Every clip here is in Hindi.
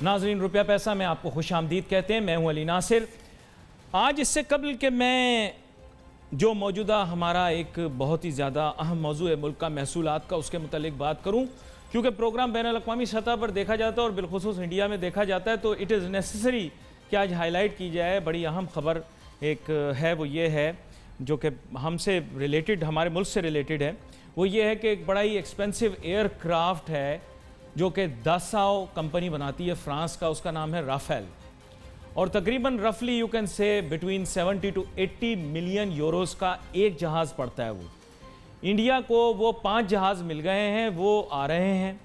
नाजरीन रुपया पैसा में आपको खुश आमदीद कहते हैं। मैं हूं अली नासिर। आज इससे कबल कि मैं जो मौजूदा हमारा एक बहुत ही ज़्यादा अहम मौजू है मुल्क का महसूलात का, उसके मुतालिक बात करूं, क्योंकि प्रोग्राम बैन अल-अक़वामी सतह पर देखा जाता है और बिलखुसूस इंडिया में देखा जाता है, तो इट इज़ नेसेसरी कि आज हाईलाइट की जाए। बड़ी अहम खबर एक है, वो ये है जो कि हमसे रिलेटेड, हमारे मुल्क से रिलेटेड है। वो ये है कि एक बड़ा ही एक्सपेंसिव एयरक्राफ्ट है जो कि दासाओ कंपनी बनाती है फ्रांस का, उसका नाम है राफेल, और तकरीबन रफली you can say between 70 to 80 million Euros का एक जहाज़ पड़ता है। वो इंडिया को वो 5 जहाज़ मिल गए हैं, वो आ रहे हैं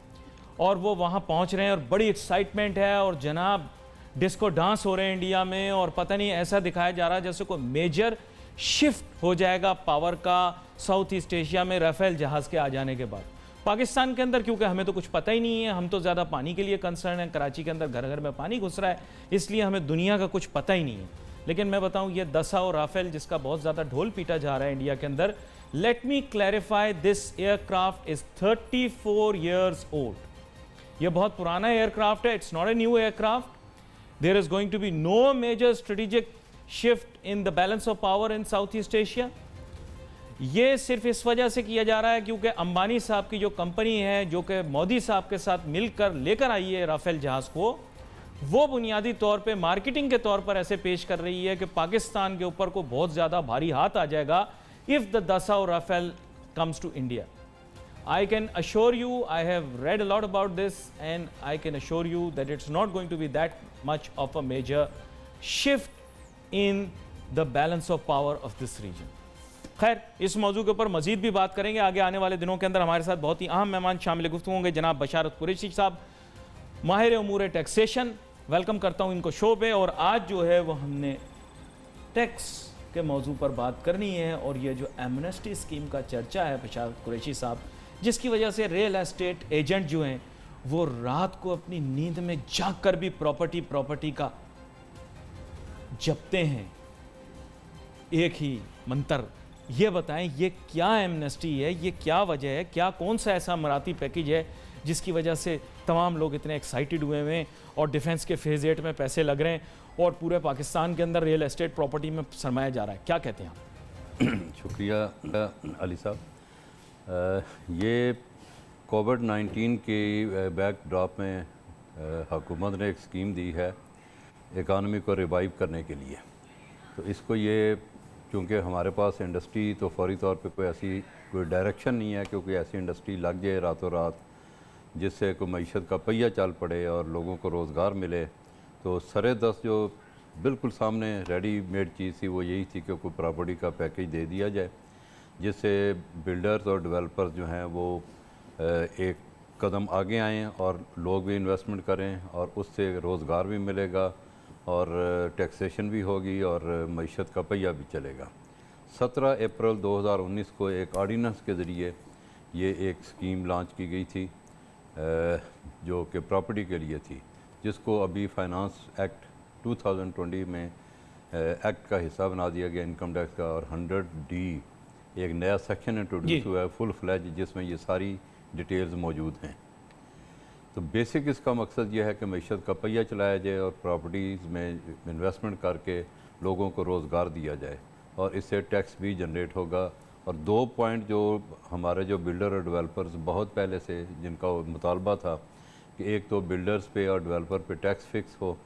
और वो वहाँ पहुँच रहे हैं और बड़ी एक्साइटमेंट है और जनाब डिस्को डांस हो रहे हैं इंडिया में, और पता नहीं ऐसा दिखाया जा रहा है जैसे कोई मेजर शिफ्ट हो जाएगा पावर का साउथ ईस्ट एशिया में राफेल जहाज़ के आ जाने के बाद। पाकिस्तान के अंदर क्योंकि हमें तो कुछ पता ही नहीं है, हम तो ज़्यादा पानी के लिए कंसर्न है, कराची के अंदर घर घर में पानी घुस रहा है, इसलिए हमें दुनिया का कुछ पता ही नहीं है। लेकिन मैं बताऊं, ये दासाओ राफेल जिसका बहुत ज़्यादा ढोल पीटा जा रहा है इंडिया के अंदर, let me clarify, this aircraft is 34 years old. ये बहुत पुराना एयरक्राफ्ट है, it's not a new aircraft. There is going to be no major strategic shift in the balance of power in South East Asia. ये सिर्फ इस वजह से किया जा रहा है क्योंकि अंबानी साहब की जो कंपनी है, जो कि मोदी साहब के साथ मिलकर लेकर आई है राफेल जहाज़ को, वो बुनियादी तौर पे मार्केटिंग के तौर पर ऐसे पेश कर रही है कि पाकिस्तान के ऊपर को बहुत ज़्यादा भारी हाथ आ जाएगा if the Dassault Rafale comes to India. I can assure you, I have read a lot about this and I can assure you that it's not going to be that much of a major shift in the balance of power of this region. खैर, इस मौजू के ऊपर मजीद भी बात करेंगे आगे आने वाले दिनों के अंदर। हमारे साथ बहुत ही अहम मेहमान शामिल गुफ्तगू होंगे, जनाब बशारत कुरैशी साहब, माहिर उमूर टैक्सेशन। वेलकम करता हूँ इनको शो पे। और आज जो है वो हमने टैक्स के मौजू पर बात करनी है, और ये जो एमनेस्टी स्कीम का चर्चा है बशारत कुरैशी साहब, जिसकी वजह से रियल एस्टेट एजेंट जो हैं वो रात को अपनी नींद में जाग कर भी प्रॉपर्टी का जपते हैं एक ही मंत्र। ये बताएं, ये क्या एमनेस्टी है, ये क्या वजह है, क्या कौन सा ऐसा मराती पैकेज है जिसकी वजह से तमाम लोग इतने एक्साइटेड हुए हैं और डिफेंस के फेज़ 8 में पैसे लग रहे हैं और पूरे पाकिस्तान के अंदर रियल एस्टेट प्रॉपर्टी में सरमाया जा रहा है? क्या कहते हैं आप? शुक्रिया अली साहब। ये कोविड-19 के बैकड्रॉप में हुकूमत ने एक स्कीम दी है इकानमी को रिवाइव करने के लिए। तो इसको ये, क्योंकि हमारे पास इंडस्ट्री तो फौरी तौर पे कोई डायरेक्शन नहीं है, क्योंकि ऐसी इंडस्ट्री लग जाए रातों रात जिससे कोई मईशत का पहिया चल पड़े और लोगों को रोज़गार मिले। तो सरे दस जो बिल्कुल सामने रेडीमेड चीज़ थी वो यही थी कि कोई प्रॉपर्टी का पैकेज दे दिया जाए, जिससे बिल्डर्स और डेवलपर्स जो हैं वो एक कदम आगे आएँ और लोग भी इन्वेस्टमेंट करें और उससे रोज़गार भी मिलेगा और टैक्सेशन भी होगी और मईशत का पहिया भी चलेगा। 17 अप्रैल 2019 को एक ऑर्डिनेंस के ज़रिए ये एक स्कीम लॉन्च की गई थी जो कि प्रॉपर्टी के लिए थी, जिसको अभी फाइनेंस एक्ट 2020 में एक्ट का हिस्सा बना दिया गया इनकम टैक्स का, और 100D एक नया सेक्शन इंट्रोड्यूस हुआ है फुल फ्लैज, जिसमें ये सारी डिटेल्स मौजूद हैं। तो बेसिक इसका मकसद यह है कि मईशत का पहिया चलाया जाए और प्रॉपर्टीज़ में इन्वेस्टमेंट करके लोगों को रोज़गार दिया जाए, और इससे टैक्स भी जनरेट होगा। और 2 पॉइंट जो हमारे जो बिल्डर और डेवलपर्स बहुत पहले से जिनका मुतालबा था कि एक तो बिल्डर्स पे और डेवलपर पे टैक्स फिक्स हो,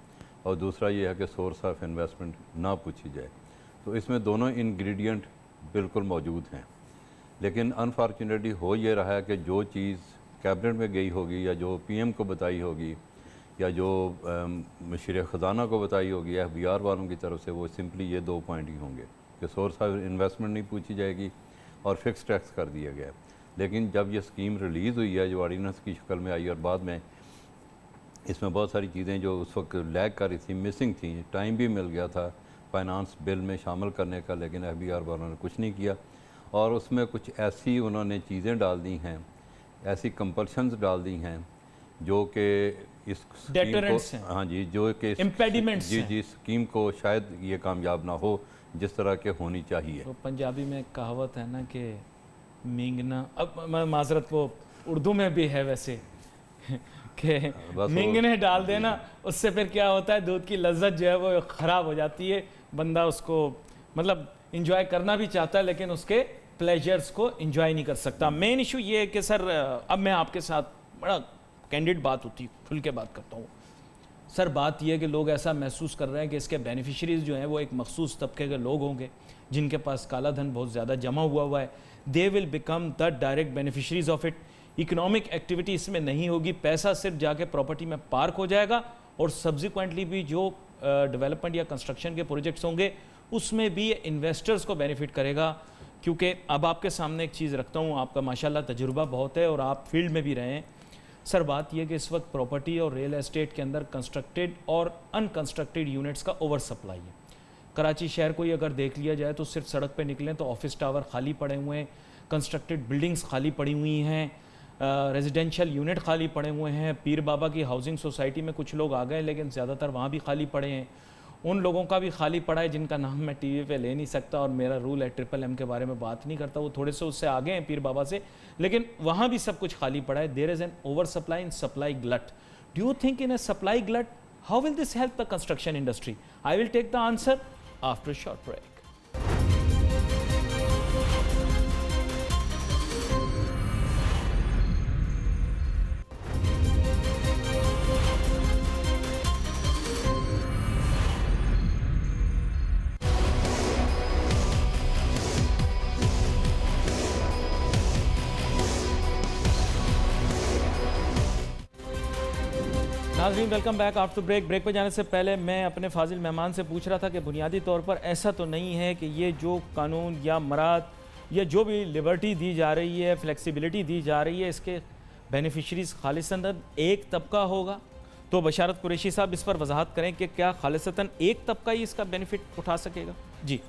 और दूसरा ये है कि सोर्स ऑफ इन्वेस्टमेंट ना पूछी जाए। तो इसमें दोनों इंग्रेडिएंट बिल्कुल मौजूद हैं। लेकिन अनफॉर्चुनेटली हो ये रहा है कि जो चीज़ कैबिनेट में गई होगी या जो PM को बताई होगी या जो मशीर ख़जाना को बताई होगी FBR वालों की तरफ से, वो सिंपली ये 2 पॉइंट ही होंगे कि सोर्स ऑफ इन्वेस्टमेंट नहीं पूछी जाएगी और फिक्स टैक्स कर दिया गया। लेकिन जब ये स्कीम रिलीज़ हुई है जो ऑर्डिनेंस की शक्ल में आई, और बाद में इसमें बहुत सारी चीज़ें जो उस वक्त लैग कर रही थी, मिसिंग थी, टाइम भी मिल गया था फाइनेंस बिल में शामिल करने का, लेकिन FBR वालों ने कुछ नहीं किया। और उसमें कुछ ऐसी उन्होंने चीज़ें डाल दी हैं, ऐसी कंपल्शंस डाल दी हैं जो कि इस स्कीम को, हाँ जी, जो कि इम्पेडिमेंट्स, जी स्कीम को शायद ये कामयाब ना हो जिस तरह के होनी चाहिए। तो पंजाबी में कहावत है ना कि मींगना, अब माजरत वो उर्दू में भी है वैसे कि बस मिंगने डाल देना, उससे फिर क्या होता है, दूध की लज्जत जो है वो ख़राब हो जाती है। बंदा उसको मतलब इंजॉय करना भी चाहता है लेकिन उसके प्लेजर्स को इंजॉय नहीं कर सकता। मेन इशू ये है कि सर, अब मैं आपके साथ बड़ा कैंडिड बात होती है, खुल के बात करता हूँ सर। बात यह है कि लोग ऐसा महसूस कर रहे हैं कि इसके बेनिफिशरीज जो हैं वो एक मखसूस तबके के लोग होंगे जिनके पास काला धन बहुत ज़्यादा जमा हुआ है। They will become the direct beneficiaries of it. Economic activity इसमें नहीं होगी, पैसा सिर्फ जाके प्रॉपर्टी में पार्क हो जाएगा और सब्सिक्वेंटली भी जो डेवलपमेंट या कंस्ट्रक्शन के प्रोजेक्ट्स होंगे उसमें भी इन्वेस्टर्स को बेनिफिट करेगा। क्योंकि अब आपके सामने एक चीज़ रखता हूँ, आपका माशाल्लाह तजुर्बा बहुत है और आप फील्ड में भी रहे हैं सर। बात यह कि इस वक्त प्रॉपर्टी और रियल एस्टेट के अंदर कंस्ट्रक्टेड और अनकंस्ट्रक्टेड यूनिट्स का ओवर सप्लाई है। कराची शहर को ही अगर देख लिया जाए तो सिर्फ सड़क पे निकलें तो ऑफिस टावर खाली पड़े हुए हैं, कंस्ट्रक्टेड बिल्डिंग्स खाली पड़ी हुई हैं, रेजिडेंशियल यूनिट खाली पड़े हुए हैं। पीर बाबा की हाउसिंग सोसाइटी में कुछ लोग आ गए लेकिन ज़्यादातर वहाँ भी खाली पड़े हैं। उन लोगों का भी खाली पड़ा है जिनका नाम मैं टीवी पे ले नहीं सकता और मेरा रूल है ट्रिपल M के बारे में बात नहीं करता, वो थोड़े से उससे आगे हैं पीर बाबा से, लेकिन वहाँ भी सब कुछ खाली पड़ा है। There is an over supply in supply glut. Do you think in a supply glut how will this help the construction industry? I will take the answer after short break. नाज़रीन welcome back after break. Break पे जाने से पहले मैं अपने फाजिल मेहमान से पूछ रहा था कि बुनियादी तौर पर ऐसा तो नहीं है कि ये जो कानून या मराद या जो भी लिबर्टी दी जा रही है, फ्लेक्सिबिलिटी दी जा रही है, इसके बेनिफिशरीज़ खालिसतन एक तबका होगा? तो बशारत कुरैशी साहब इस पर वजाहत करें कि क्या खालिसतन एक तबका ही इसका बेनिफिट उठा सकेगा? जी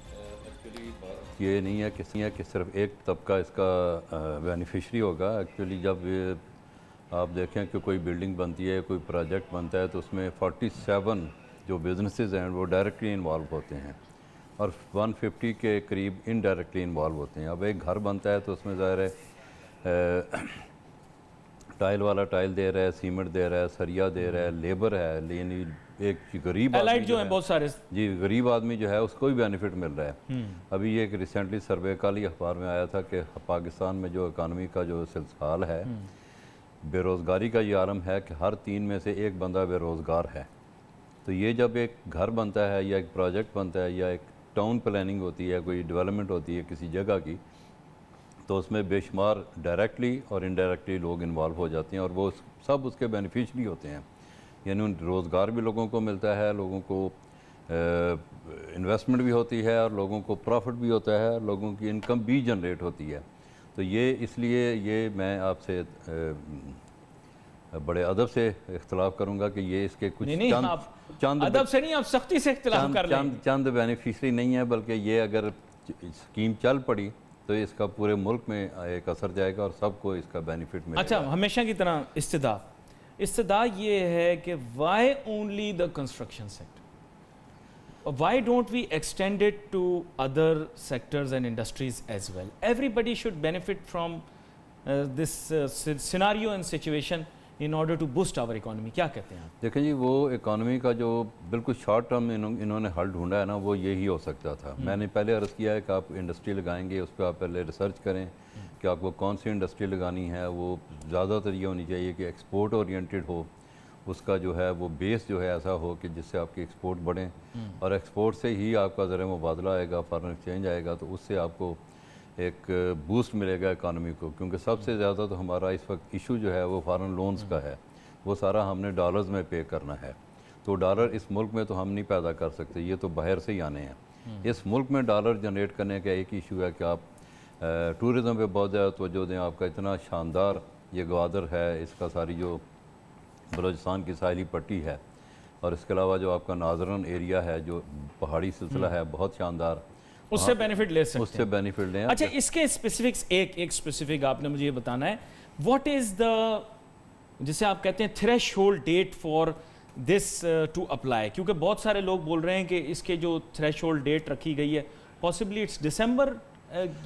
ये नहीं है कि सिर्फ एक तबका इसका बेनिफिशरी होगा। एक्चुअली जब आप देखें कि कोई बिल्डिंग बनती है, कोई प्रोजेक्ट बनता है तो उसमें 47 जो बिजनेसेस हैं वो डायरेक्टली इन्वॉल्व होते हैं और 150 के करीब इनडायरेक्टली इन्वॉल्व होते हैं। अब एक घर बनता है तो उसमें ज़ाहिर है टाइल वाला टाइल दे रहा है, सीमेंट दे रहा है, सरिया दे रहा है, लेबर है, लेकिन एक गरीब आदमी जो है बहुत सारे जी गरीब आदमी जो है उसको भी बेनिफिट मिल रहा है। अभी एक रिसेंटली सर्वे कल ही अखबार में आया था कि पाकिस्तान में जो इकानमी का जो सिलसिला है, बेरोज़गारी का ये आलम है कि हर 3 में से एक बंदा बेरोज़गार है। तो ये जब एक घर बनता है या एक प्रोजेक्ट बनता है या एक टाउन प्लानिंग होती है, कोई डेवलपमेंट होती है किसी जगह की, तो उसमें बेशुमार डायरेक्टली और इनडायरेक्टली लोग इन्वॉल्व हो जाते हैं और वो सब उसके बेनिफिशरी होते हैं। यानी रोज़गार भी लोगों को मिलता है, लोगों को इन्वेस्टमेंट भी होती है और लोगों को प्रॉफिट भी होता है, लोगों की इनकम भी जनरेट होती है। तो ये इसलिए ये मैं आपसे बड़े अदब से इख्तलाफ करूंगा कि ये इसके कुछ चंद अदब से नहीं, आप सख्ती से इख्तलाफ कर रहे हैं। चंद बेनिफिशरी नहीं है, बल्कि ये अगर स्कीम चल पड़ी तो इसका पूरे मुल्क में एक असर जाएगा और सबको इसका बेनिफिट मिलेगा। अच्छा, हमेशा की तरह इस्तदा ये है कि why only the construction sector? Why don't we extend it to other sectors and industries as well? Everybody should benefit from this scenario and situation in order to boost our economy. क्या कहते हैं आप? देखें जी, वो इकोनॉमी का जो बिल्कुल शॉर्ट टर्म इन्होंने हल ढूंढा है ना, वो यही हो सकता था। मैंने पहले अर्ज़ किया है कि आप इंडस्ट्री लगाएंगे, उस पर आप पहले रिसर्च करें कि आपको कौन सी इंडस्ट्री लगानी है। वो ज़्यादातर ये होनी चाहिए कि एक्सपोर्ट ओरिएंटेड हो, उसका जो है वो बेस जो है ऐसा हो कि जिससे आपकी एक्सपोर्ट बढ़े और एक्सपोर्ट से ही आपका ज़र मुबादला आएगा, फॉरेन एक्सचेंज आएगा, तो उससे आपको एक बूस्ट मिलेगा इकानमी को। क्योंकि सबसे ज़्यादा तो हमारा इस वक्त इशू जो है वो फॉरेन लोन्स का है, वो सारा हमने डॉलर्स में पे करना है। तो डॉलर इस मुल्क में तो हम नहीं पैदा कर सकते, ये तो बाहर से ही आने हैं। इस मुल्क में डॉलर जनरेट करने का एक इशू है कि आप टूरिज़म पे बहुत ज़्यादा तवज्जो दें। आपका इतना शानदार ये ग्वादर है, इसका सारी जो बलूचिस्तान की साहिली पट्टी है और इसके अलावा जो आपका नाजरन एरिया है, जो पहाड़ी सिलसिला है, बहुत शानदार, उससे बेनिफिट ले सकते हैं। उससे बेनिफिट लें। अच्छा, इसके स्पेसिफिक्स एक स्पेसिफिक आपने मुझे ये बताना है, व्हाट इज़ द, जिसे आप कहते हैं threshold date for this to apply? क्योंकि बहुत सारे लोग बोल रहे हैं कि इसके जो थ्रेश होल्ड डेट रखी गई है पॉसिबली इट्स दिसंबर,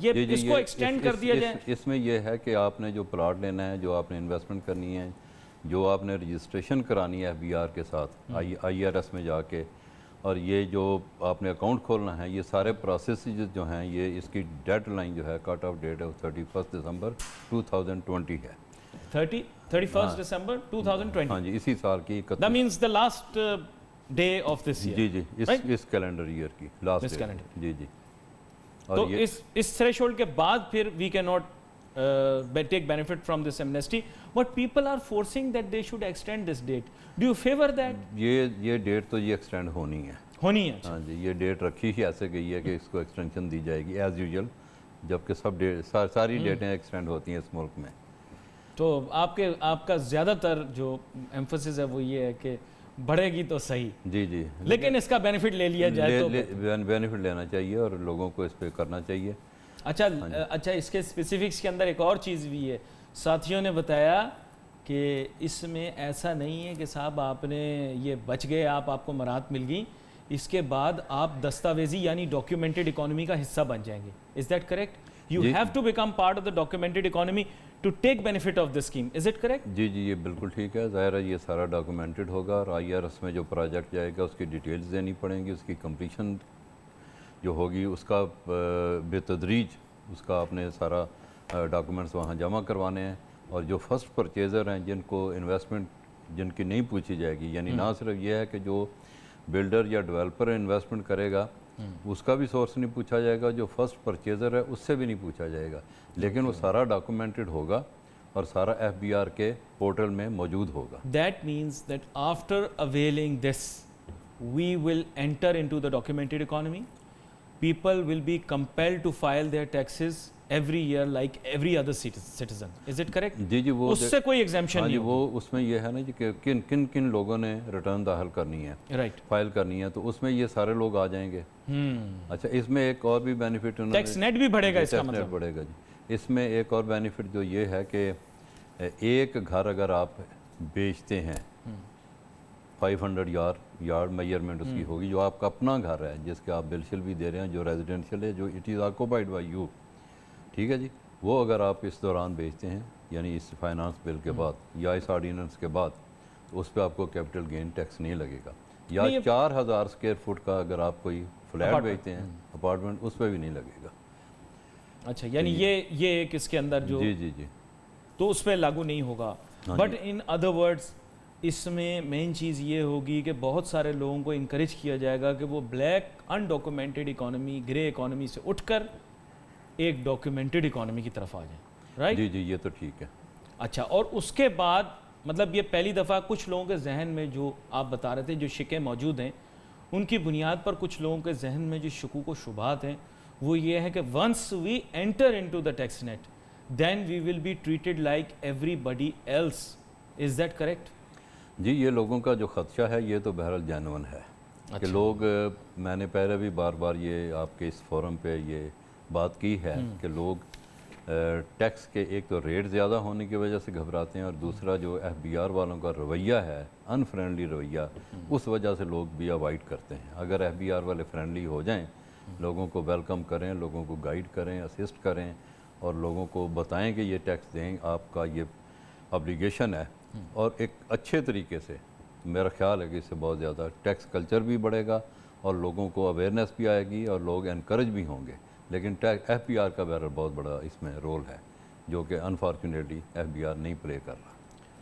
ये इसको एक्सटेंड कर दिया जाए। इसमें यह है कि आपने जो प्लाट लेना है, जो आपने इन्वेस्टमेंट करनी है, जो आपने रजिस्ट्रेशन करानी है FBR के साथ IRS में जाके, और ये जो आपने अकाउंट खोलना है, ये सारे प्रोसेस जो हैं, ये इसकी डेडलाइन जो है, कट ऑफ डेट है 31 दिसंबर 2020 है। 31 दिसंबर 2020। हाँ जी, इसी साल की That means the last day of this year. जी जी, इस कैलेंडर ईयर की लास्ट This calendar. जी जी। तो इस थ्रेशोल्ड के बाद फिर we can not take benefit from this amnesty, but people are forcing that they should extend this date. Do you favor that? ये डेट तो ये एक्सटेंड होनी है। होनी है। हाँ जी, ये डेट रखी ही ऐसे गई है कि इसको एक्सटेंशन दी जाएगी एज यूजुअल, जबकि सब सारी डेटें एक्सटेंड होती हैं इस मुल्क में। तो आपका ज़्यादातर जो एम्फोसिस है वो ये है कि बढ़ेगी तो सही, जी जी, लेकिन इसका बेनिफिट ले लिया जाए तो बेनिफिट लेना चाहिए और लोगों को इस पे करना चाहिए। अच्छा, इसके स्पेसिफिक्स के अंदर एक और चीज़ भी है। साथियों ने बताया कि इसमें ऐसा नहीं है कि साहब आपने ये बच गए, आपको मराहत मिल गई, इसके बाद आप दस्तावेजी यानी डॉक्यूमेंटेड इकोनॉमी का हिस्सा बन जाएंगे। Is that correct? You have to become part of the documented economy to take benefit of this scheme. Is it correct? जी जी, ये बिल्कुल ठीक है। ज़ाहिर है ये सारा डॉक्यूमेंटेड होगा और IRS में जो प्रोजेक्ट जाएगा उसकी डिटेल्स देनी पड़ेंगी, उसकी कंप्लीशन जो होगी उसका बेतदरीज उसका आपने सारा डॉक्यूमेंट्स वहाँ जमा करवाने हैं। और जो फर्स्ट परचेज़र हैं जिनको इन्वेस्टमेंट जिनकी नहीं पूछी जाएगी, यानी ना सिर्फ ये है कि जो बिल्डर या डेवलपर इन्वेस्टमेंट करेगा उसका भी सोर्स नहीं पूछा जाएगा, जो फर्स्ट परचेज़र है उससे भी नहीं पूछा जाएगा, लेकिन वो सारा डॉक्यूमेंटेड होगा और सारा FBR के पोर्टल में मौजूद होगा। That means that after availing this, we will enter into the documented economy. People will be compelled to file their taxes every year like every other citizen. Is it correct? जी जी, वो उससे कोई एग्जाम्पशन हाँ नहीं जी, वो उसमें ये है ना जी कि किन किन लोगों ने रिटर्न दाखिल करनी है, राइट, फाइल करनी है, तो उसमें ये सारे लोग आ जाएंगे। अच्छा, इसमें एक और भी बेनिफिट टैक्स नेट भी बढ़ेगा, इसका मतलब बढ़ेगा जी। इसमें एक और बेनिफिट जो ये है कि एक घर अगर आप बेचते हैं 500 यार्ड मेजरमेंट उसकी होगी, जो आपका अपना घर है जिसके आप बिल्शिल भी दे रहे हैं, जो रेजिडेंशियल है, जो it is occupied by you, ठीक है जी, वो अगर आप इस दौरान बेचते हैं यानी इस फाइनेंस बिल के बाद या इस ऑर्डिनेंस के बाद, तो उस पर आपको कैपिटल गेन टैक्स नहीं लगेगा। या 4000 स्क्वायर फुट का अगर आप कोई फ्लैट बेचते हैं, अपार्टमेंट, उस पर भी नहीं लगेगा। अच्छा, यानी ये एक इसके अंदर जो जी जी जी, तो उस पर लागू नहीं होगा। बट इन अदर वर्ड्स इसमें मेन चीज़ ये होगी कि बहुत सारे लोगों को इनकरेज किया जाएगा कि वो black undocumented economy, grey economy से उठकर एक डॉक्यूमेंटेड इकोनॉमी की तरफ आ जाए, राइट? जी जी, ये तो ठीक है। अच्छा, और उसके बाद मतलब ये पहली दफ़ा कुछ लोगों के जहन में जो आप बता रहे थे जो शिकें मौजूद हैं, उनकी बुनियाद पर कुछ लोगों के जहन में जो शकूक व शुबात हैं वो ये है कि once we enter into the tax net then we will be treated like everybody else. Is that correct? जी, ये लोगों का जो खदशा है ये तो बहरहाल जेन्युइन है। अच्छा। कि लोग, मैंने पहले भी बार बार ये आपके इस फोरम पे ये बात की है कि लोग टैक्स के एक तो रेट ज़्यादा होने की वजह से घबराते हैं, और दूसरा जो FBR वालों का रवैया है, अनफ्रेंडली रवैया, उस वजह से लोग भी अवॉइड करते हैं। अगर FBR वाले फ्रेंडली हो जाएं, लोगों को वेलकम करें, लोगों को गाइड करें, असिस्ट करें और लोगों को बताएं कि ये टैक्स दें, आपका ये ऑब्लिगेशन है, और एक अच्छे तरीके से, मेरा ख्याल है कि इससे बहुत ज़्यादा टैक्स कल्चर भी बढ़ेगा और लोगों को अवेयरनेस भी आएगी और लोग इनकरेज भी होंगे। लेकिन FBR का बहरहाल बहुत बड़ा इसमें रोल है जो कि अनफॉर्चुनेटली FBR नहीं प्ले कर रहा।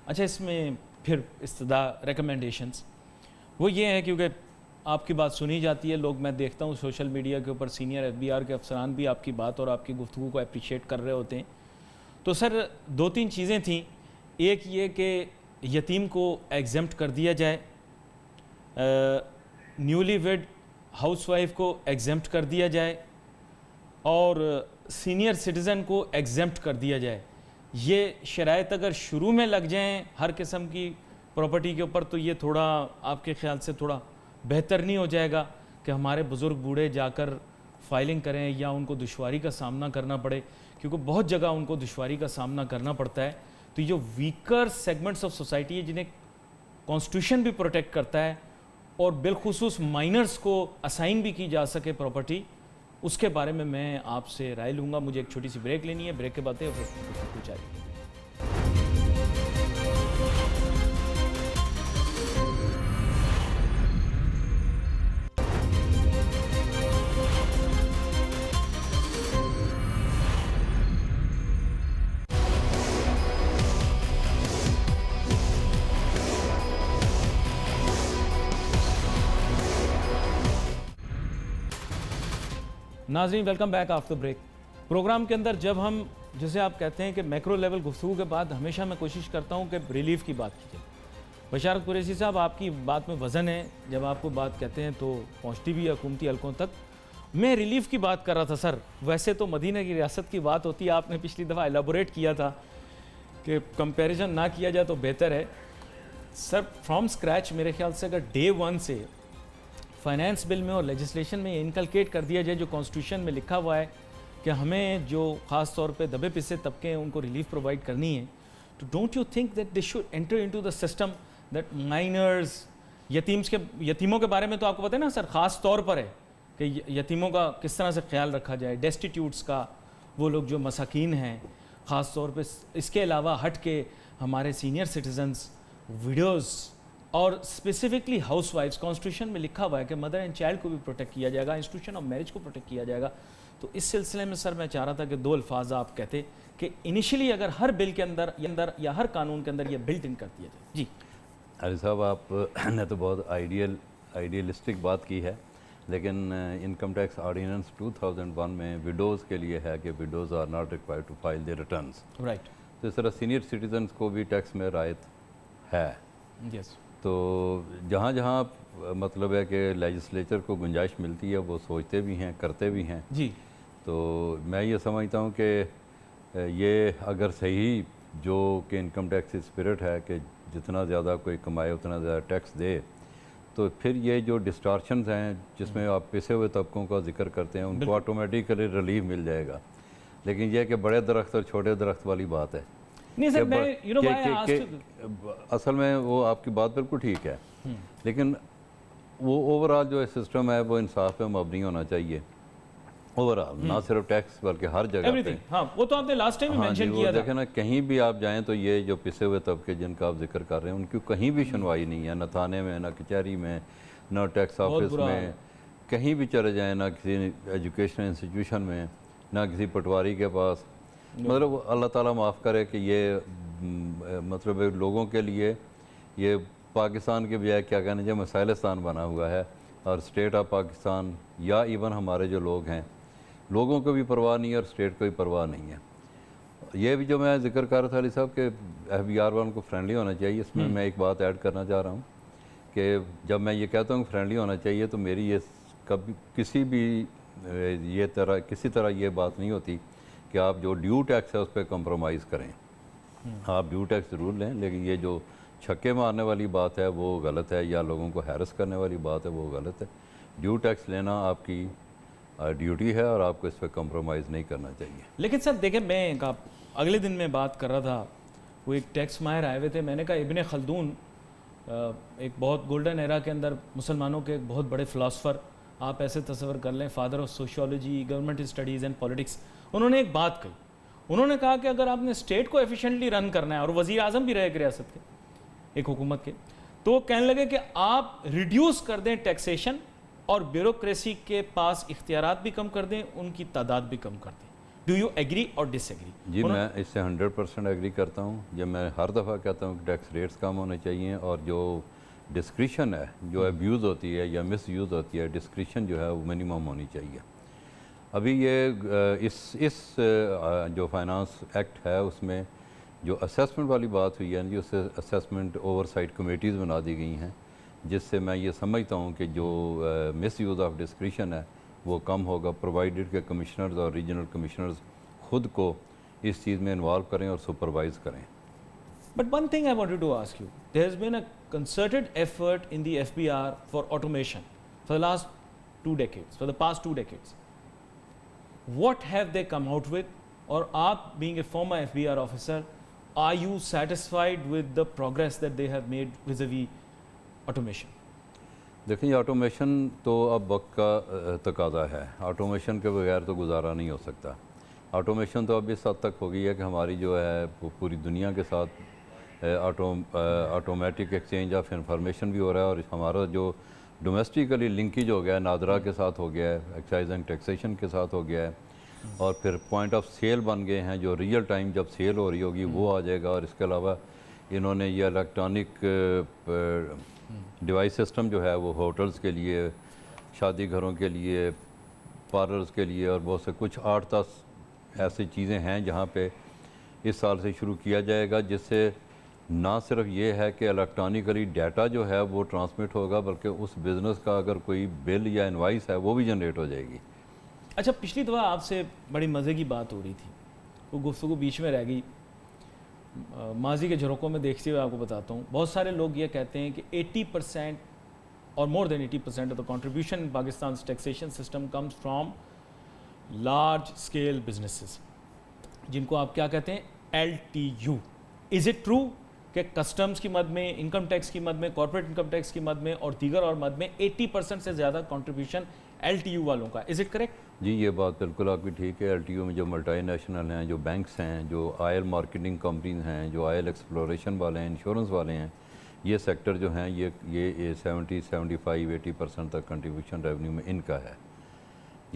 अच्छा, इसमें फिर इस्तदा रिकमेंडेशंस वो ये है, क्योंकि आपकी बात सुनी जाती है, लोग, मैं देखता हूँ सोशल मीडिया के ऊपर सीनियर FBR के अफसरान भी आपकी बात और आपकी गुफ्तगू को अप्रिशिएट कर रहे होते हैं। तो सर 2-3 चीज़ें थी। एक ये कि यतीम को एग्जेम्प्ट कर दिया जाए, न्यूली वेड हाउसवाइफ को एग्जेम्प्ट कर दिया जाए और सीनियर सिटीज़न को एग्जेम्प्ट कर दिया जाए। ये शराइत अगर शुरू में लग जाएं हर किस्म की प्रॉपर्टी के ऊपर, तो ये थोड़ा आपके ख्याल से थोड़ा बेहतर नहीं हो जाएगा कि हमारे बुज़ुर्ग बूढ़े जाकर फाइलिंग करें या उनको दुश्वारी का सामना करना पड़े, क्योंकि बहुत जगह उनको दुश्वारी का सामना करना पड़ता है। तो जो वीकर सेगमेंट्स ऑफ सोसाइटी है जिन्हें कॉन्स्टिट्यूशन भी प्रोटेक्ट करता है और बिलखुसूस माइनर्स को असाइन भी की जा सके प्रॉपर्टी, उसके बारे में मैं आपसे राय लूँगा। मुझे एक छोटी सी ब्रेक लेनी है, ब्रेक के बाद फिर कुछ चाहिए। नाज़रीन welcome back after break. Programme के अंदर जब हम जिसे आप कहते हैं कि मैक्रो लेवल गुफ्तगू के बाद हमेशा मैं कोशिश करता हूं कि रिलीफ की बात की जाए। बशारत कुरैशी साहब, आपकी बात में वज़न है, जब आपको बात कहते हैं तो पहुंचती भी है हुकूमती हलकों तक। मैं रिलीफ की बात कर रहा था सर। वैसे तो मदीना की रियासत की बात होती है, आपने पिछली दफ़ा एलाबोरेट किया था कि कंपैरिजन ना किया जाए तो बेहतर है। सर फ्रॉम स्क्रैच मेरे ख्याल से अगर डे 1 से फाइनेंस बिल में और लेजिस्लेशन में इनकलकेट कर दिया जाए जो कॉन्स्टिट्यूशन में लिखा हुआ है कि हमें जो ख़ास तौर पे दबे पिसे तबके हैं उनको रिलीफ प्रोवाइड करनी है, तो don't you think that they should enter into the system that minors यतीमों के बारे में तो आपको पता है ना सर, ख़ास तौर पर है कि यतीमों का किस तरह से ख्याल रखा जाए, डेस्टिट्यूट्स का, वो लोग जो मसाकीन हैं ख़ास तौर पे। इसके अलावा हट के हमारे सीनियर सिटीजन्स, विडोज़ और स्पेसिफिकली हाउस वाइफ्स, कॉन्स्टिट्यूशन में लिखा हुआ है कि मदर एंड चाइल्ड को भी प्रोटेक्ट किया जाएगा, इंस्टीट्यूशन ऑफ मैरिज को प्रोटेक्ट किया जाएगा। तो इस सिलसिले में सर मैं चाह रहा था कि 2 अल्फाज आप कहते कि इनिशियली अगर हर बिल के अंदर या हर कानून के अंदर ये बिल्ट इन कर दिया जाए। जी अली साहब, आपने तो बहुत आइडियलिस्टिक बात की है, लेकिन इनकम टैक्स ऑर्डिनेंस 2001 में विडोज़ के लिए है कि widows are not required to file their returns. Right. तो इस तरह सीनियर सिटीजन्स को भी टैक्स में रायत है। यस। तो जहाँ जहाँ मतलब है कि लेजिस्लेचर को गुंजाइश मिलती है वो सोचते भी हैं, करते भी हैं। जी। तो मैं ये समझता हूँ कि ये अगर सही जो कि इनकम टैक्स स्पिरिट है कि जितना ज़्यादा कोई कमाए उतना ज़्यादा टैक्स दे, तो फिर ये जो डिस्टॉर्शंस हैं जिसमें आप पिसे हुए तबकों का जिक्र करते हैं उनको ऑटोमेटिकली रिलीफ मिल जाएगा। लेकिन यह कि बड़े दरख्त और छोटे दरख्त वाली बात है। नहीं सर, मैं असल में वो आपकी बात बिल्कुल ठीक है, लेकिन वो ओवरऑल जो सिस्टम है वो इंसाफ पे मबनी होना चाहिए ओवरऑल, ना सिर्फ टैक्स बल्कि हर जगह पे। हाँ, वो तो आपने लास्ट टाइम मेंशन किया था। देखें ना, कहीं भी आप जाएं तो ये जो पिसे हुए तबके जिनका आप जिक्र कर रहे हैं उनकी कहीं भी सुनवाई नहीं है, न थाने में, न कचहरी में, न टैक्स ऑफिस में, कहीं भी चले जाएं, ना किसी एजुकेशनल इंस्टीट्यूशन में, ना किसी पटवारी के पास। मतलब अल्लाह ताला माफ़ करे कि ये मतलब लोगों के लिए ये पाकिस्तान के बजाय क्या कहने जो मिसाइलिस्तान बना हुआ है, और स्टेट ऑफ पाकिस्तान या इवन हमारे जो लोग हैं, लोगों को भी परवाह नहीं है और स्टेट को भी परवाह नहीं है। ये भी जो मैं जिक्र कर रहा था अली साहब कि FBR वालों को फ्रेंडली होना चाहिए, इसमें मैं एक बात ऐड करना चाह रहा हूँ कि जब मैं ये कहता हूँ फ्रेंडली होना चाहिए तो मेरी ये कभी किसी तरह ये बात नहीं होती कि आप जो ड्यू टैक्स है उस पर कंप्रोमाइज़ करें। आप ड्यू टैक्स ज़रूर लें, लेकिन ये जो छक्के मारने वाली बात है वो गलत है, या लोगों को हैरस करने वाली बात है वो गलत है। ड्यू टैक्स लेना आपकी ड्यूटी है और आपको इस पर कंप्रोमाइज़ नहीं करना चाहिए। लेकिन सर देखें, मैं अगले दिन में बात कर रहा था, वो एक टैक्स माहिर आए हुए थे, मैंने कहा इब्ने खल्दून एक बहुत गोल्डन एरा के अंदर मुसलमानों के एक बहुत बड़े फ़िलासफ़र, आप ऐसे तस्वर कर लें, father of sociology, government studies and politics. उन्होंने एक बात कही, उन्होंने कहा कि अगर आपने स्टेट को एफिशिएंटली रन करना है, और वज़ीर आज़म भी रहे एक रियासत के, एक हुकूमत के, तो कहने लगे कि आप रिड्यूस कर दें टैक्सेशन और ब्यूरोक्रेसी के पास इख्तियारात भी कम कर दें, उनकी तादाद भी कम कर दें। डू यू एग्री और डिसएग्री? जी, मैं इससे 100% एग्री करता हूँ। जब मैं हर दफ़ा कहता हूँ कि टैक्स रेट्स कम होने चाहिए, और जो डिस्क्रिशन है, जो अब्यूज़ होती है या मिस यूज़ होती है, डिस्क्रिशन जो है वो मिनिमम होनी चाहिए। अभी ये इस जो फाइनेंस एक्ट है उसमें जो असेसमेंट वाली बात हुई है, जो असेसमेंट ओवरसाइट कमेटीज़ बना दी गई हैं, जिससे मैं ये समझता हूँ कि जो मिस यूज़ ऑफ डिस्क्रिशन है वो कम होगा, प्रोवाइडेड के कमिश्नर्स और रीजनल कमिश्नर्स खुद को इस चीज़ में इन्वॉल्व करें और सुपरवाइज़ करें। But one thing I wanted to ask you, there has been a concerted effort in the FBR for automation for the last 2 decades, for the past 2 decades. What have they come out with? Or aap being a former FBR officer, are you satisfied with the progress that they have made vis-a-vis automation? देखिए, ऑटोमेशन तो अब वक्त का तकाजा है। ऑटोमेशन के बगैर तो गुजारा नहीं हो सकता। ऑटोमेशन तो अब इस हद तक हो गई है कि हमारी जो है वो पूरी दुनिया के साथ ऑटोमेटिक एक्सचेंज ऑफ इंफॉर्मेशन भी हो रहा है, और हमारा जो डोमेस्टिकली लिंकेज हो गया है, नादरा के साथ हो गया है, एक्साइज एंड टैक्सेशन के साथ हो गया है, और फिर पॉइंट ऑफ सेल बन गए हैं, जो रियल टाइम जब सेल हो रही होगी वो आ जाएगा। और इसके अलावा इन्होंने ये इलेक्ट्रॉनिक डिवाइस सिस्टम जो है वो होटल्स के लिए, शादी घरों के लिए, पार्लर्स के लिए और बहुत से कुछ 8-10 ऐसी चीज़ें हैं जहाँ पे इस साल से शुरू किया जाएगा, जिससे ना सिर्फ ये है कि इलेक्ट्रॉनिकली डाटा जो है वो ट्रांसमिट होगा, बल्कि उस बिज़नेस का अगर कोई बिल या इनवाइस है वो भी जनरेट हो जाएगी। अच्छा, पिछली दफ़ा आपसे बड़ी मज़े की बात हो रही थी, वो गुफ्तगू बीच में रह गई। माजी के झरोकों में देखते हुए आपको बताता हूँ, बहुत सारे लोग ये कहते हैं कि 80% और more than 80% of the contribution in Pakistan taxation system comes from large scale businesses, जिनको आप क्या कहते हैं, LTU। इज़ इट ट्रू कि कस्टम्स की मद में, इनकम टैक्स की मद में, कॉर्पोरेट इनकम टैक्स की मद में और दीगर और मद में 80% से ज़्यादा कंट्रीब्यूशन LTU वालों का? Is it correct? जी, ये बात बिल्कुल आपकी ठीक है। LTU में जो मल्टीनेशनल हैं, जो बैंक्स हैं, जो ऑयल मार्केटिंग कंपनीज हैं, जो ऑयल एक्सप्लोरेशन वाले हैं, इंश्योरेंस वाले हैं, ये सेक्टर जो हैं ये 70, 75, 80% तक कंट्रीब्यूशन रेवेन्यू में इनका है।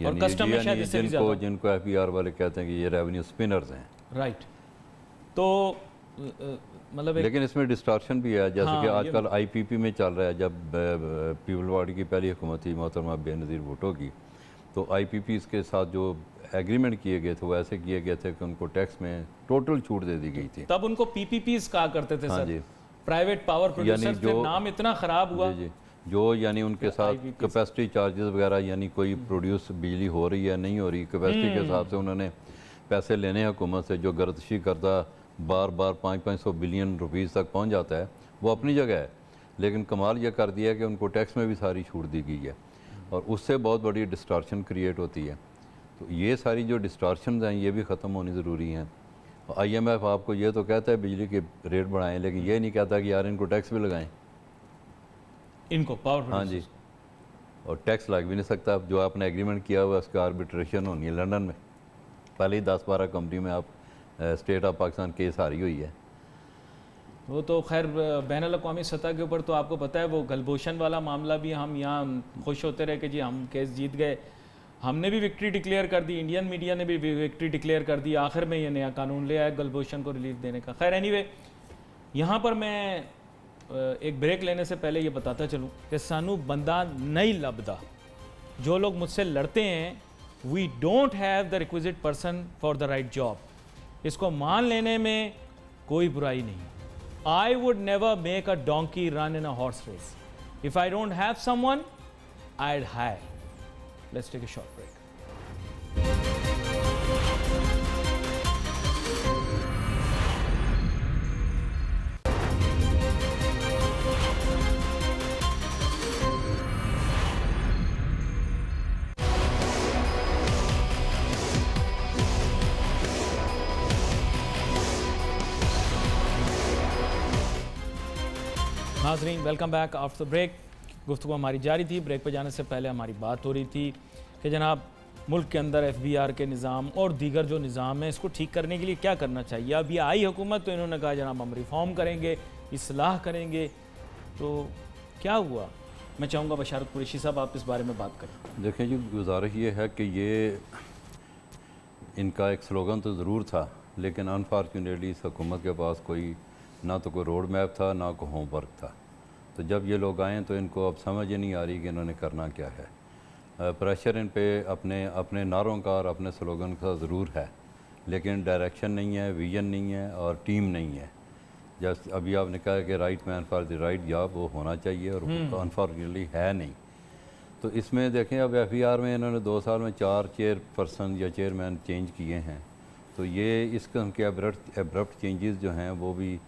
और कस्टम में शायद इससे भी ज़्यादा। जिनको FBR वाले कहते हैं कि ये रेवेन्यू स्पिनर्स हैं। राइट। तो मतलब लेकिन इसमें डिस्टॉर्शन भी है, जैसे हाँ, कि आजकल IPP में चल रहा है। जब पीपल पार्टी की पहली हुकूमत थी मोहतरमा बेनज़ीर भुट्टो की, तो IPP के साथ जो एग्रीमेंट किए गए थे वो ऐसे किए गए थे कि उनको टैक्स में टोटल छूट दे दी गई थी। तब उनको PPPs कहा करते थे। हाँ सर, जी, प्राइवेट पावर प्रोड्यूसर्स, फिर नाम इतना ख़राब हुआ। जी, जो यानी उनके साथ IPPs कैपेसिटी चार्जेस वगैरह, यानी कोई प्रोड्यूस बिजली हो रही है नहीं हो रही, कैपेसिटी के हिसाब से उन्होंने पैसे लेने हैं हुकूमत से, जो गर्दशी करदा बार 500 बिलियन रुपीज़ तक पहुंच जाता है, वो अपनी जगह है। लेकिन कमाल यह कर दिया है कि उनको टैक्स में भी सारी छूट दी गई है और उससे बहुत बड़ी डिस्टॉर्शन क्रिएट होती है। तो ये सारी जो डिस्टॉर्शन हैं ये भी ख़त्म होनी ज़रूरी हैं। IMF आपको ये तो कहता है बिजली के रेट बढ़ाएं, लेकिन ये नहीं कहता कि यार इनको टैक्स भी लगाएं। इनको पावर, हाँ जी, और टैक्स लग भी नहीं सकता। जो आपने एग्रीमेंट किया हुआ उसका आर्बिट्रेशन होनी है लंदन में। पहले ही 10-12 कंपनी में आप स्टेट ऑफ पाकिस्तान केस हारी हुई है। वो तो खैर बैनुल अक़वामी सतह के ऊपर तो आपको पता है, वो गलभूषण वाला मामला भी हम यहाँ खुश होते रहे कि जी हम केस जीत गए। हमने भी विक्ट्री डिक्लेयर कर दी, इंडियन मीडिया ने भी विक्ट्री डिक्लेयर कर दी, आखिर में ये नया कानून ले आया गलभूषण को रिलीफ देने का। खैर एनीवे, यहाँ पर मैं एक ब्रेक लेने से पहले ये बताता चलूँ कि सानू बंदा नहीं लभदा। जो लोग मुझसे लड़ते हैं, we don't have the requisite person for the right job. इसको मान लेने में कोई बुराई नहीं। I would never make a donkey run in a horse race. If I don't have someone, I'd hire. Let's take a short break. नाज़रीन, welcome back after the break. गुफ्तगू हमारी जारी थी। ब्रेक पर जाने से पहले हमारी बात हो रही थी कि जनाब मुल्क के अंदर FBR के निज़ाम और दीगर जो निज़ाम है, इसको ठीक करने के लिए क्या करना चाहिए। अब ये आई हुकूमत तो इन्होंने कहा जनाब हम रिफॉर्म करेंगे, इस्लाह करेंगे। तो क्या हुआ? मैं चाहूँगा बशारत कुरैशी साहब आप इस बारे में बात करें। देखें जी, गुजारिश ये है कि ये इनका एक स्लोगन तो ज़रूर था, लेकिन अनफॉर्चुनेटली इस हुकूमत के पास कोई ना तो कोई रोड मैप था, ना कोई होमवर्क था। तो जब ये लोग आए तो इनको अब समझ ही नहीं आ रही कि इन्होंने करना क्या है। प्रेशर इन पे अपने नारों का और अपने स्लोगन का ज़रूर है, लेकिन डायरेक्शन नहीं है, विजन नहीं है और टीम नहीं है। जैसे अभी आपने कहा कि right man for the right job, वो होना चाहिए और अनफॉर्चुनेटली है नहीं। तो इसमें देखें, अब FBR में इन्होंने 2 साल में 4 चेयरपर्सन या चेयरमैन चेंज किए हैं। तो ये इस किस्म के एब्रप्ट चेंजेस जो हैं वो भी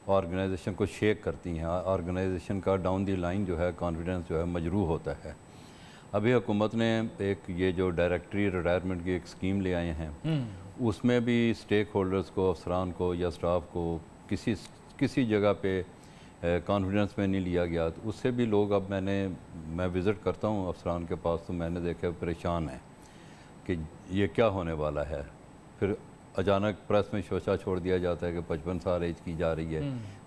ऑर्गेनाइजेशन को शेक करती हैं। ऑर्गेनाइजेशन का डाउन दी लाइन जो है कॉन्फिडेंस जो है मजरूह होता है। अभी हुकूमत ने एक ये जो डायरेक्टरी रिटायरमेंट की एक स्कीम ले आए हैं, उसमें भी स्टेक होल्डर्स को, अफसरान को या स्टाफ को किसी जगह पे कॉन्फिडेंस में नहीं लिया गया। तो उससे भी लोग, अब मैं विज़िट करता हूँ अफसरान के पास, तो मैंने देखा परेशान है कि ये क्या होने वाला है। फिर अचानक प्रेस में शोशा छोड़ दिया जाता है कि 55 साल एज की जा रही है।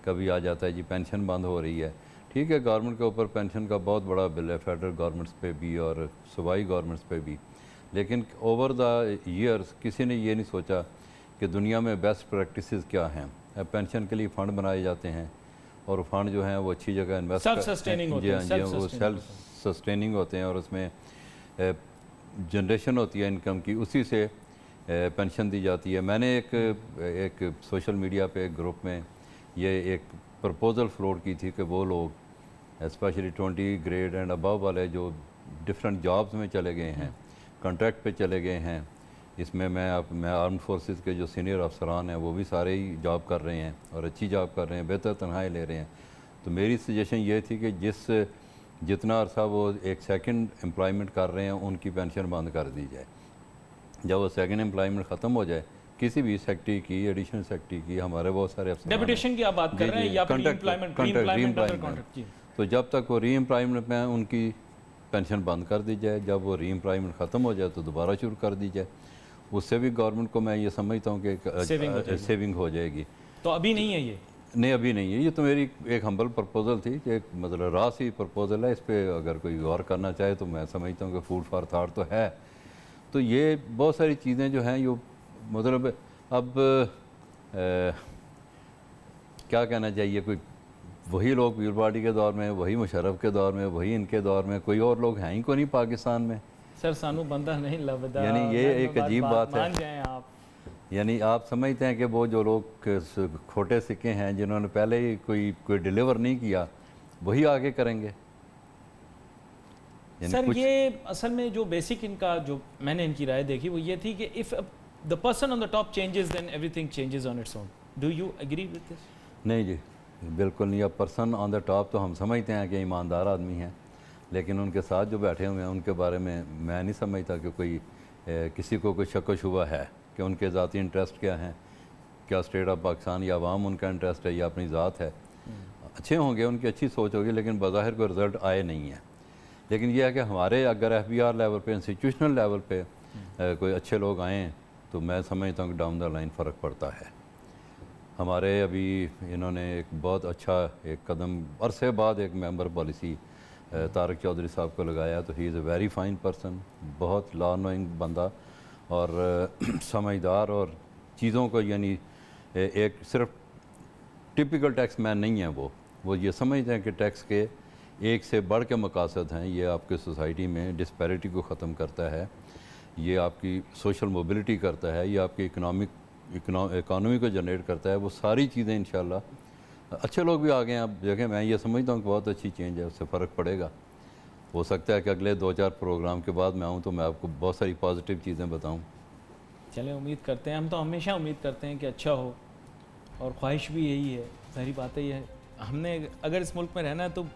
कभी आ जाता है जी पेंशन बंद हो रही है। ठीक है, गवर्नमेंट के ऊपर पेंशन का बहुत बड़ा बिल है, फेडरल गवर्नमेंट्स पे भी और सूबाई गवर्नमेंट्स पे भी। लेकिन ओवर द ईयर्स किसी ने ये नहीं सोचा कि दुनिया में बेस्ट प्रैक्टिसेस क्या हैं। पेंशन के लिए फ़ंड बनाए जाते हैं और फंड जो हैं वो अच्छी जगह इन्वेस्ट सेल्फ सस्टेनिंग होते हैं, वो सेल्फ सस्टेनिंग होते हैं और उसमें जनरेशन होती है इनकम की, उसी से पेंशन दी जाती है। मैंने एक सोशल मीडिया पे एक ग्रुप में ये एक प्रपोज़ल फ्लोट की थी कि वो लोग स्पेशली 20 ग्रेड एंड अबव वाले जो डिफरेंट जॉब्स में चले गए हैं, कॉन्ट्रैक्ट पे चले गए हैं, इसमें मैं आर्म फोर्सेस के जो सीनियर अफसरान हैं वो भी सारे ही जॉब कर रहे हैं और अच्छी जॉब कर रहे हैं, बेहतर तनख्वाहें ले रहे हैं। तो मेरी सजेशन ये थी कि जितना अरसा वो एक सेकंड एम्प्लॉयमेंट कर रहे हैं उनकी पेंशन बंद कर दी जाए। जब वो सेकंड एम्प्लॉयमेंट ख़त्म हो जाए किसी भी सेक्टरी की, एडिशनल सेक्टरी की, हमारे बहुत सारे अफसर डेपुटेशन की आप बात कर रहे हैं या फिर री-एम्प्लॉयमेंट, तो जब तक वो री एम्प्लॉयमेंट में उनकी पेंशन बंद कर दी जाए, जब वो री एम्प्लॉयमेंट ख़त्म हो जाए तो दोबारा शुरू कर दी जाए। उससे भी गवर्नमेंट को मैं ये समझता हूँ कि सेविंग हो जाएगी। तो अभी नहीं है ये? नहीं, अभी नहीं है। ये तो मेरी एक हम्बल प्रपोज़ल थी कि एक मतलब रास ही प्रपोज़ल है, इस पर अगर कोई गौर करना चाहे तो मैं समझता हूँ कि फूड फॉर थाट तो है। तो ये बहुत सारी चीज़ें जो हैं यो मतलब अब क्या कहना चाहिए, कोई वही लोग पीर पार्टी के दौर में, वही मुशर्रफ के दौर में, वही इनके दौर में, कोई और लोग हैं ही को नहीं पाकिस्तान में। सर सानू बंदा नहीं लभदा, यानी ये एक अजीब बात है। मान जाएं आप, यानी आप समझते हैं कि वो जो लोग खोटे सिक्के हैं जिन्होंने पहले ही कोई डिलीवर नहीं किया वही आगे करेंगे। सर ये असल में जो बेसिक इनका जो मैंने इनकी राय देखी वो ये थी कि if the person on the top changes then everything changes on its own. Do you agree with this? नहीं जी, बिल्कुल नहीं। अब पर्सन ऑन द टॉप तो हम समझते हैं कि ईमानदार आदमी हैं, लेकिन उनके साथ जो बैठे हुए हैं उनके बारे में मैं नहीं समझता कि कोई किसी को कोई शक व शुबा है कि उनके ज़ाती इंटरेस्ट क्या हैं, क्या स्टेट ऑफ पाकिस्तान या अवाम उनका इंटरेस्ट है या अपनी ज़ात है। अच्छे होंगे, उनकी अच्छी सोच होगी, लेकिन बज़ाहिर कोई रिज़ल्ट आए नहीं है। लेकिन यह है कि हमारे अगर FBR लेवल पे, इंस्टीट्यूशनल लेवल पे कोई अच्छे लोग आएँ तो मैं समझता हूँ कि डाउन द लाइन फ़र्क पड़ता है। हमारे अभी इन्होंने एक बहुत अच्छा एक कदम अरसे बाद एक मेंबर पॉलिसी तारक चौधरी साहब को लगाया, तो he is a very fine person, बहुत लॉ नोइंग बंदा और समझदार और चीज़ों को यानी एक सिर्फ टिपिकल टैक्स मैन नहीं है। वो ये समझते हैं कि टैक्स के एक से बढ़ के मकासद हैं। ये आपके सोसाइटी में डिस्पैरिटी को ख़त्म करता है, ये आपकी सोशल मोबिलिटी करता है, ये आपकी इकॉनमी को जनरेट करता है। वो सारी चीज़ें इंशाल्लाह अच्छे लोग भी आ गए हैं। आप देखें, मैं ये समझता हूँ कि बहुत अच्छी चेंज है, उससे फ़र्क पड़ेगा। हो सकता है कि अगले 2-4 प्रोग्राम के बाद मैं आऊँ तो मैं आपको बहुत सारी पॉजिटिव चीज़ें बताऊँ। चलें, उम्मीद करते हैं, हम तो हमेशा उम्मीद करते हैं कि अच्छा हो और ख्वाहिश भी यही है। सारी बातें ये है, हमने अगर इस मुल्क में रहना है तो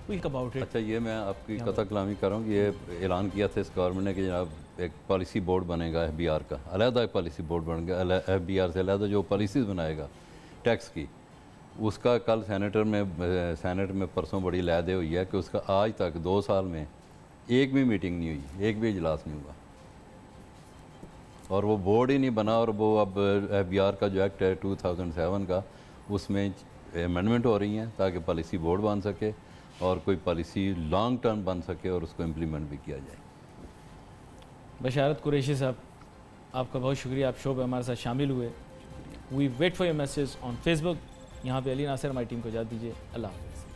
वी अबाउट इट। अच्छा, ये मैं आपकी कथा कलामी कर रहा हूँ कि ये ऐलान किया था इस गवर्नमेंट ने कि जनाब एक पॉलिसी बोर्ड बनेगा FBR का, अलहदा पॉलिसी बोर्ड बनेगा FBR से अलहदा जो पॉलिसीज़ बनाएगा टैक्स की। उसका कल सेनेट में परसों बड़ी लहदे हुई है कि उसका आज तक 2 साल में एक भी मीटिंग नहीं हुई, एक भी इजलास नहीं हुआ और वो बोर्ड ही नहीं बना। और वो अब FBR का जो एक्ट है 2007 का, उसमें अमेंडमेंट हो रही हैं ताकि पॉलिसी बोर्ड बन सके और कोई पॉलिसी लॉन्ग टर्म बन सके और उसको इम्प्लीमेंट भी किया जाए। बशारत कुरैशी साहब, आपका बहुत शुक्रिया, आप शो पे हमारे साथ शामिल हुए। We wait for your message on Facebook. यहाँ पे अली नासिर हमारी टीम को इजाज़त दीजिए। अल्लाह हाफ़िज़।